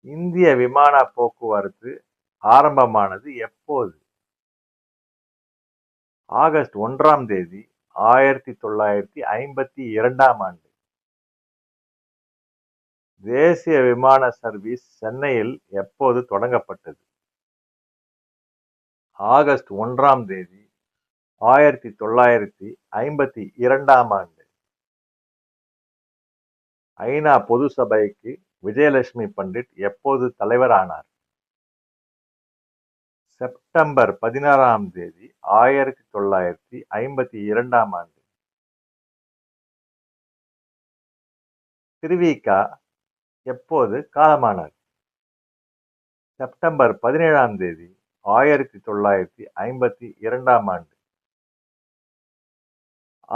இந்திய விமான போக்குவரத்து ஆரம்பமானது எப்போது? ஆகஸ்ட் 1ஆம் தேதி 1952ஆம் ஆண்டு. தேசிய விமான சர்வீஸ் சென்னையில் எப்போது தொடங்கப்பட்டது? ஆகஸ்ட் 1ஆம் தேதி 1952ஆம் ஆண்டு. ஐநா பொது சபைக்கு விஜயலட்சுமி பண்டிட் எப்போது தலைவரானார்? செப்டம்பர் 16ஆம் தேதி 1952ஆம் ஆண்டு. திருவிக எப்போது காலமானார்? செப்டம்பர் 17ஆம் தேதி 1952ஆம் ஆண்டு.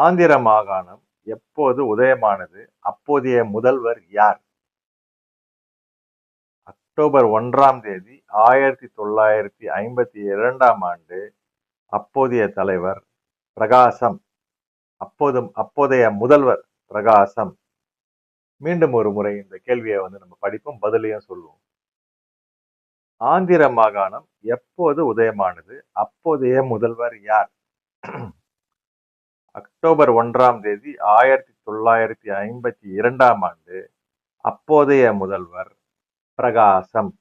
ஆந்திர மாகாணம் எப்போது உதயமானது? அப்போதைய முதல்வர் யார்? அக்டோபர் 1ஆம் தேதி 1952ஆம் ஆண்டு. அப்போதைய தலைவர் பிரகாசம். அப்போதைய முதல்வர் பிரகாசம். மீண்டும் ஒரு முறை இந்த கேள்வியை நம்ம படிப்போம், பதிலையும் சொல்லுவோம். ஆந்திர மாகாணம் எப்போது உதயமானது? அப்போதைய முதல்வர் யார்? அக்டோபர் 1ஆம் தேதி 1952ஆம் ஆண்டு. அப்போதைய முதல்வர் பிரகாசம்.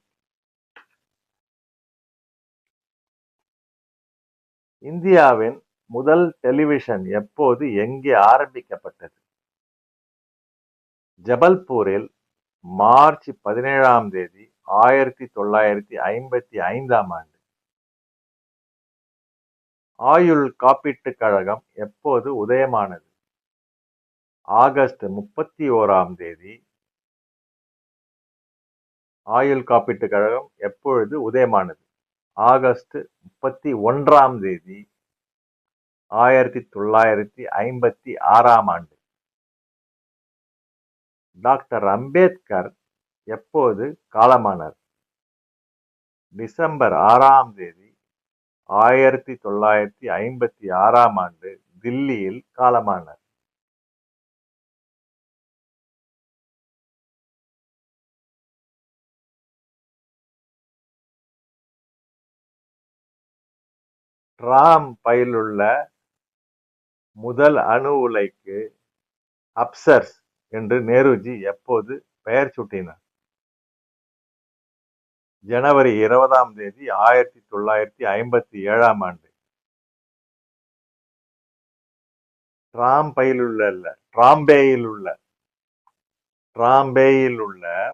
இந்தியாவின் முதல் டெலிவிஷன் எப்போது எங்கே ஆரம்பிக்கப்பட்டது? ஜபல்பூரில் மார்ச் 17ஆம் தேதி 1955ஆம் ஆண்டு. ஆயுள் காப்பீட்டுக் கழகம் எப்போது உதயமானது? ஆகஸ்ட் 31ஆம் தேதி. ஆயுள் காப்பீட்டுக் கழகம் எப்பொழுது உதயமானது? ஆகஸ்ட் 31ஆம் தேதி 1956ஆம் ஆண்டு. டாக்டர் அம்பேத்கர் எப்போது காலமானார்? டிசம்பர் 6ஆம் தேதி 1956ஆம் ஆண்டு தில்லியில் காலமானார். டிராம் பையிலுள்ள முதல் அணு உலைக்கு அப்சர்ஸ் என்று நேருஜி எப்போது பெயர் சூட்டினார்? ஜனவரி 20ஆம் தேதி 1957ஆம் ஆண்டு. டிராம்பேயில் உள்ள